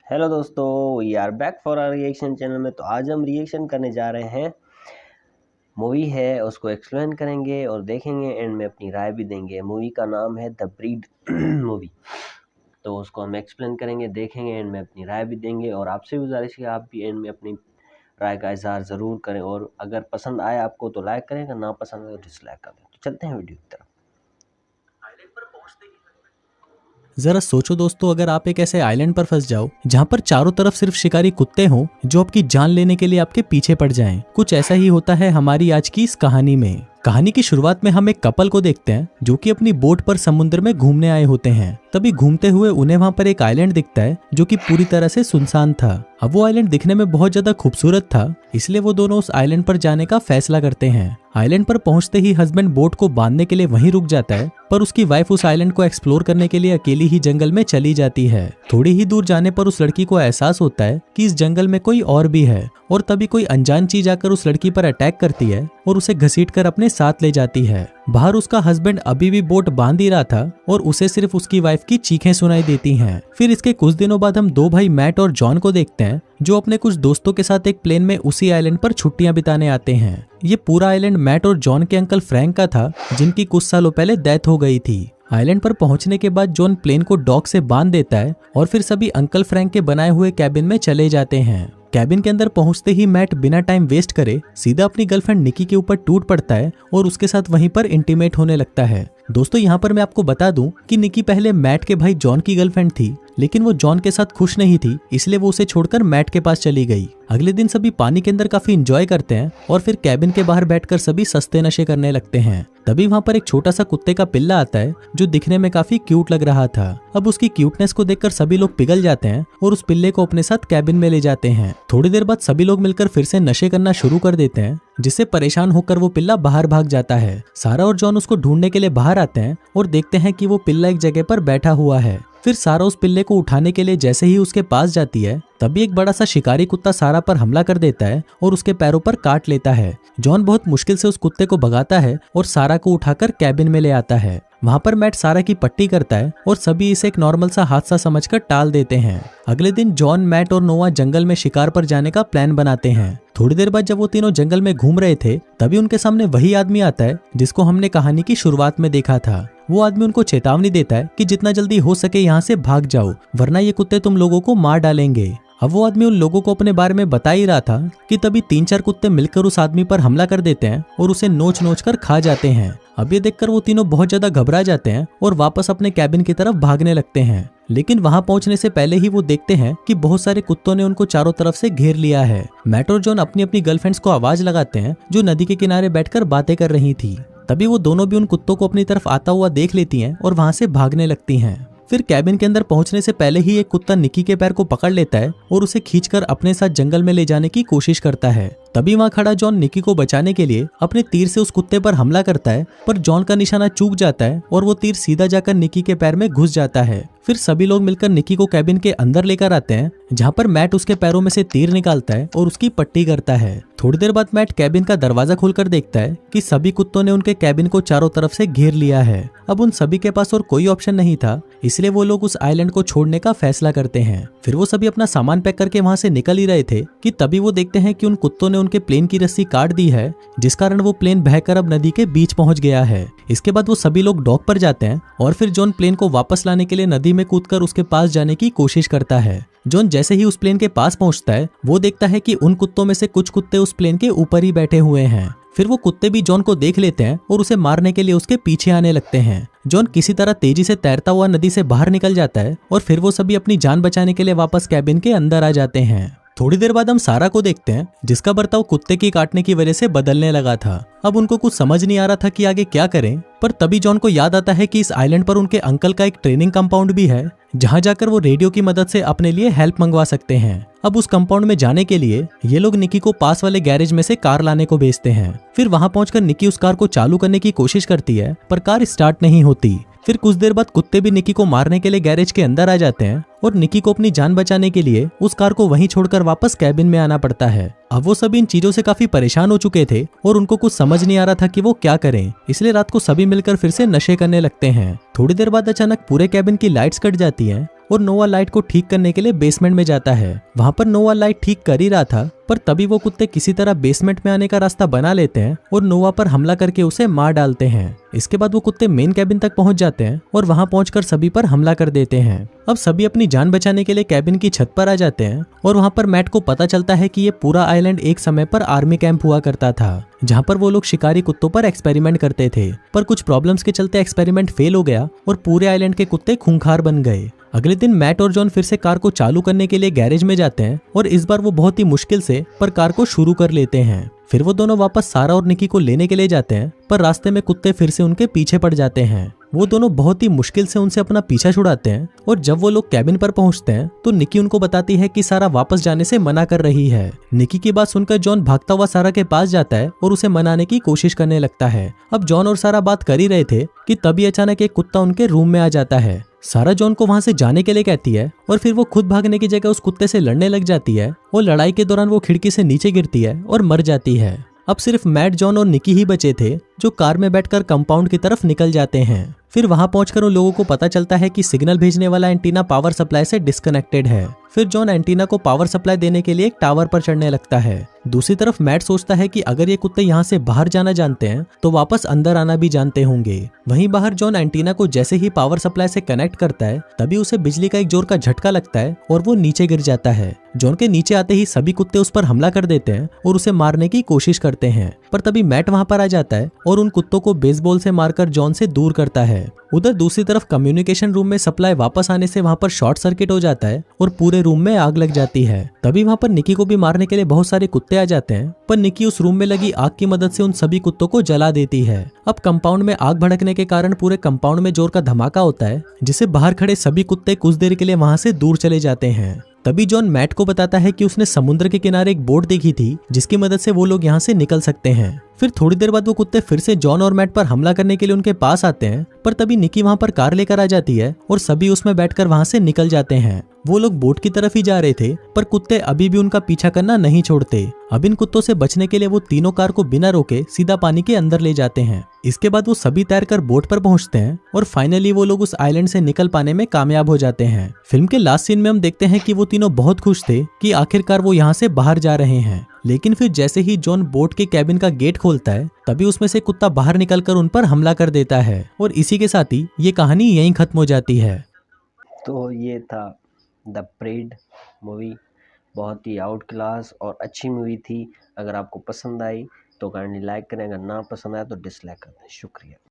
Hello दोस्तों, we are back for our reaction channel में। तो आज हम रिएक्शन करने जा रहे हैं। मूवी है, उसको एक्सप्लेन करेंगे और देखेंगे, एंड में अपनी राय भी देंगे। मूवी का नाम है द ब्रीड मूवी। तो उसको हम एक्सप्लेन करेंगे, देखेंगे, एंड में अपनी राय भी देंगे। और आपसे गुजारिश है आप भी एंड में अपनी राय का इजहार ज़रूर करें। और अगर पसंद आए आपको तो लाइक करें, अगर ना पसंद आए तो डिसलाइक कर दें। तो चलते हैं वीडियो की तरफ। जरा सोचो दोस्तों, अगर आप एक ऐसे आइलैंड पर फंस जाओ जहाँ पर चारों तरफ सिर्फ शिकारी कुत्ते हों जो आपकी जान लेने के लिए आपके पीछे पड़ जाएं। कुछ ऐसा ही होता है हमारी आज की इस कहानी में। कहानी की शुरुआत में हम एक कपल को देखते हैं जो कि अपनी बोट पर समुद्र में घूमने आए होते हैं। तभी घूमते हुए उन्हें वहाँ पर एक आइलैंड दिखता है जो कि पूरी तरह से सुनसान था। अब वो आइलैंड दिखने में बहुत ज्यादा खूबसूरत था, इसलिए वो दोनों उस आइलैंड पर जाने का फैसला करते हैं। आइलैंड पर पहुंचते ही हस्बैंड बोट को बांधने के लिए वहीं रुक जाता है, पर उसकी वाइफ उस आइलैंड को एक्सप्लोर करने के लिए अकेली ही जंगल में चली जाती है। थोड़ी ही दूर जाने पर उस लड़की को एहसास होता है कि इस जंगल में कोई और भी है, और तभी कोई अनजान चीज आकर उस लड़की पर अटैक करती है और उसे घसीटकर अपने साथ ले जाती है। बाहर उसका हस्बैंड अभी भी बोट बांध ही रहा था और उसे सिर्फ उसकी वाइफ की चीखें सुनाई देती हैं। फिर इसके कुछ दिनों बाद हम दो भाई मैट और जॉन को देखते हैं जो अपने कुछ दोस्तों के साथ एक प्लेन में उसी आइलैंड पर छुट्टियां बिताने आते हैं। ये पूरा आइलैंड मैट और जॉन के अंकल फ्रैंक का था, जिनकी कुछ सालों पहले डेथ हो गई थी। आइलैंड पर पहुंचने के बाद जॉन प्लेन को डॉक से बांध देता है और फिर सभी अंकल फ्रैंक के बनाए हुए कैबिन में चले जाते हैं। कैबिन के अंदर पहुंचते ही मैट बिना टाइम वेस्ट करे सीधा अपनी गर्लफ्रेंड निकी के ऊपर टूट पड़ता है और उसके साथ वहीं पर इंटीमेट होने लगता है। दोस्तों, यहाँ पर मैं आपको बता दूं कि निकी पहले मैट के भाई जॉन की गर्लफ्रेंड थी, लेकिन वो जॉन के साथ खुश नहीं थी, इसलिए वो उसे छोड़कर मैट के पास चली गई। अगले दिन सभी पानी के अंदर काफी एंजॉय करते हैं और फिर कैबिन के बाहर बैठकर सभी सस्ते नशे करने लगते हैं। तभी वहाँ पर एक छोटा सा कुत्ते का पिल्ला आता है जो दिखने में काफी क्यूट लग रहा था। अब उसकी क्यूटनेस को देखकर सभी लोग पिघल जाते हैं और उस पिल्ले को अपने साथ कैबिन में ले जाते हैं। थोड़ी देर बाद सभी लोग मिलकर फिर से नशे करना शुरू कर देते हैं, जिससे परेशान होकर वो पिल्ला बाहर भाग जाता है। सारा और जॉन उसको ढूंढने के लिए बाहर आते हैं और देखते हैं कि वो पिल्ला एक जगह पर बैठा हुआ है। फिर सारा उस पिल्ले को उठाने के लिए जैसे ही उसके पास जाती है, तभी एक बड़ा सा शिकारी कुत्ता सारा पर हमला कर देता है और उसके पैरों पर काट लेता है। जॉन बहुत मुश्किल से उस कुत्ते को भगाता है और सारा को उठाकर कैबिन में ले आता है। वहाँ पर मैट सारा की पट्टी करता है और सभी इसे एक नॉर्मल सा हादसा समझकर टाल देते हैं। अगले दिन जॉन, मैट और नोआ जंगल में शिकार पर जाने का प्लान बनाते हैं। थोड़ी देर बाद जब वो तीनों जंगल में घूम रहे थे, तभी उनके सामने वही आदमी आता है जिसको हमने कहानी की शुरुआत में देखा था। वो आदमी उनको चेतावनी देता है कि जितना जल्दी हो सके यहाँ से भाग जाओ, वरना ये कुत्ते तुम लोगों को मार डालेंगे। अब वो आदमी उन लोगों को अपने बारे में बता ही रहा था कि तभी 3-4 कुत्ते मिलकर उस आदमी पर हमला कर देते हैं और उसे नोच नोच कर खा जाते हैं। अब ये देखकर वो तीनों बहुत ज्यादा घबरा जाते हैं और वापस अपने कैबिन की तरफ भागने लगते हैं। लेकिन वहां पहुंचने से पहले ही वो देखते हैं कि बहुत सारे कुत्तों ने उनको चारों तरफ से घेर लिया है। मैट और जॉन अपनी अपनी गर्लफ्रेंड्स को आवाज लगाते हैं जो नदी के किनारे बैठकर बातें कर रही थी। तभी वो दोनों भी उन कुत्तों को अपनी तरफ आता हुआ देख लेती हैं और वहां से भागने लगती हैं। फिर कैबिन के अंदर पहुंचने से पहले ही एक कुत्ता निकी के पैर को पकड़ लेता है और उसे खींचकर अपने साथ जंगल में ले जाने की कोशिश करता है। तभी वहां खड़ा जॉन निकी को बचाने के लिए अपने तीर से उस कुत्ते पर हमला करता है, पर जॉन का निशाना चूक जाता है और वो तीर सीधा जाकर निकी के पैर में घुस जाता है। फिर सभी लोग मिलकर निकी को कैबिन के अंदर लेकर आते हैं, जहाँ पर मैट उसके पैरों में से तीर निकालता है और उसकी पट्टी करता है। थोड़ी देर बाद मैट कैबिन का दरवाजा खोलकर देखता है कि सभी कुत्तों ने उनके कैबिन को चारों तरफ से घेर लिया है। अब उन सभी के पास और कोई ऑप्शन नहीं था, इसलिए वो लोग उस आइलैंड को छोड़ने का फैसला करते हैं। फिर वो सभी अपना सामान पैक करके वहां से निकल ही रहे थे कि तभी वो देखते हैं कि उन कुत्तों ने उनके प्लेन की रस्सी काट दी है, जिस कारण वो प्लेन बहकर अब नदी के बीच पहुंच गया है। इसके बाद वो सभी लोग डॉक पर जाते हैं और फिर जॉन प्लेन को वापस लाने के लिए नदी में कूदकर उसके पास जाने की कोशिश करता है। जॉन जैसे ही उस प्लेन के पास पहुंचता है, वो देखता है कि उन कुत्तों में से कुछ कुत्ते उस प्लेन के ऊपर ही बैठे हुए हैं। फिर वो कुत्ते भी जॉन को देख लेते हैं और उसे मारने के लिए उसके पीछे आने लगते हैं। जॉन किसी तरह तेजी से तैरता हुआ नदी से बाहर निकल जाता है और फिर वो सभी अपनी जान बचाने के लिए वापस कैबिन के अंदर आ जाते हैं। थोड़ी देर बाद हम सारा को देखते हैं, जिसका बर्ताव कुत्ते की काटने की वजह से बदलने लगा था। अब उनको कुछ समझ नहीं आ रहा था कि आगे क्या करें, पर तभी जॉन को याद आता है कि इस आइलैंड पर उनके अंकल का एक ट्रेनिंग कंपाउंड भी है, जहां जाकर वो रेडियो की मदद से अपने लिए हेल्प मंगवा सकते हैं। अब उस कंपाउंड में जाने के लिए ये लोग निकी को पास वाले गैरेज में से कार लाने को भेजते हैं। फिर वहां पहुंचकर निकी उस कार को चालू करने की कोशिश करती है, पर कार स्टार्ट नहीं होती। फिर कुछ देर बाद कुत्ते भी निकी को मारने के लिए गैरेज के अंदर आ जाते हैं और निकी को अपनी जान बचाने के लिए उस कार को वहीं छोड़कर वापस कैबिन में आना पड़ता है। अब वो सभी इन चीजों से काफी परेशान हो चुके थे और उनको कुछ समझ नहीं आ रहा था कि वो क्या करें, इसलिए रात को सभी मिलकर फिर से नशे करने लगते हैं। थोड़ी देर बाद अचानक पूरे कैबिन की लाइट्स कट जाती हैं और नोआ लाइट को ठीक करने के लिए बेसमेंट में जाता है। वहाँ पर नोआ लाइट ठीक कर ही रहा था, पर तभी वो कुत्ते किसी तरह बेसमेंट में आने का रास्ता बना लेते हैं और नोआ पर हमला करके उसे मार डालते हैं। इसके बाद वो कुत्ते मेन कैबिन तक पहुंच जाते हैं और वहां पहुंचकर सभी पर हमला कर देते हैं। अब सभी अपनी जान बचाने के लिए कैबिन की छत पर आ जाते हैं और वहां पर मैट को पता चलता है कि ये पूरा आइलैंड एक समय पर आर्मी कैंप हुआ करता था, जहां पर वो लोग शिकारी कुत्तों पर एक्सपेरिमेंट करते थे। पर कुछ प्रॉब्लम्स के चलते एक्सपेरिमेंट फेल हो गया और पूरे आइलैंड के कुत्ते खूंखार बन गए। अगले दिन मैट और जॉन फिर से कार को चालू करने के लिए गैरेज में जाते हैं और इस बार वो बहुत ही मुश्किल से पर कार को शुरू कर लेते हैं। फिर वो दोनों वापस सारा और निकी को लेने के लिए जाते हैं, पर रास्ते में कुत्ते फिर से उनके पीछे पड़ जाते हैं। वो दोनों बहुत ही मुश्किल से उनसे अपना पीछा छुड़ाते हैं और जब वो लोग कैबिन पर पहुंचते हैं तो निकी उनको बताती है कि सारा वापस जाने से मना कर रही है। निकी की बात सुनकर जॉन भागता हुआ सारा के पास जाता है और उसे मनाने की कोशिश करने लगता है। अब जॉन और सारा बात कर ही रहे थे कि तभी अचानक एक कुत्ता उनके रूम में आ जाता है। सारा जॉन को वहां से जाने के लिए कहती है और फिर वो खुद भागने की जगह उस कुत्ते से लड़ने लग जाती है और लड़ाई के दौरान वो खिड़की से नीचे गिरती है और मर जाती है। अब सिर्फ मैट, जॉन और निकी ही बचे थे जो कार में बैठकर कंपाउंड की तरफ निकल जाते हैं। फिर वहां पहुंचकर उन लोगों को पता चलता है कि सिग्नल भेजने वाला एंटीना पावर सप्लाई से डिस्कनेक्टेड है। फिर जॉन एंटीना को पावर सप्लाई देने के लिए एक टावर पर चढ़ने लगता है। दूसरी तरफ मैट सोचता है कि अगर ये कुत्ते यहाँ से बाहर जाना जानते हैं तो वापस अंदर आना भी जानते होंगे। वहीं बाहर जॉन एंटीना को जैसे ही पावर सप्लाई से कनेक्ट करता है तभी उसे बिजली का एक जोर का झटका लगता है और वो नीचे गिर जाता है। जॉन के नीचे आते ही सभी कुत्ते उस पर हमला कर देते हैं और उसे मारने की कोशिश करते हैं, पर तभी मैट वहां पर आ जाता है और उन कुत्तों को बेसबॉल से मारकर जॉन से दूर करता है। उधर दूसरी तरफ कम्युनिकेशन रूम में सप्लाई वापस आने से वहां पर शॉर्ट सर्किट हो जाता है और पूरे रूम में आग लग जाती है। तभी वहां पर निकी को भी मारने के लिए बहुत सारे कुत्ते आ जाते हैं, पर निकी उस रूम में लगी आग की मदद से उन सभी कुत्तों को जला देती है। अब कंपाउंड में आग भड़कने के कारण पूरे कंपाउंड में जोर का धमाका होता है, जिसे बाहर खड़े सभी कुत्ते कुछ देर के लिए वहां से दूर चले जाते हैं। तभी जॉन मैट को बताता है कि उसने समुद्र के किनारे एक बोट देखी थी जिसकी मदद से वो लोग यहाँ से निकल सकते हैं। फिर थोड़ी देर बाद वो कुत्ते फिर से जॉन और मैट पर हमला करने के लिए उनके पास आते हैं, पर तभी निकी वहां पर कार लेकर आ जाती है और सभी उसमें बैठकर वहां से निकल जाते हैं। वो लोग बोट की तरफ ही जा रहे थे, पर कुत्ते अभी भी उनका पीछा करना नहीं छोड़ते। अब इन कुत्तों से बचने के लिए वो तीनों कार को बिना रोके सीधा पानी के अंदर ले जाते हैं। इसके बाद वो सभी तैरकर बोट पर पहुंचते हैं और फाइनली वो लोग उस आइलैंड से निकल पाने में कामयाब हो जाते हैं। फिल्म के लास्ट सीन में हम देखते हैं कि वो तीनों बहुत खुश थे कि आखिरकार वो यहाँ से बाहर जा रहे हैं, लेकिन फिर जैसे ही जॉन बोट के कैबिन का गेट खोलता है तभी उसमें से कुत्ता बाहर निकलकर उन पर हमला कर देता है और इसी के साथ ही ये कहानी यहीं खत्म हो जाती है। तो ये था द प्रेड मूवी, बहुत ही आउट क्लास और अच्छी मूवी थी। अगर आपको पसंद आई तो काइंडली लाइक करें, अगर ना पसंद आया तो डिसलाइक कर दें। शुक्रिया।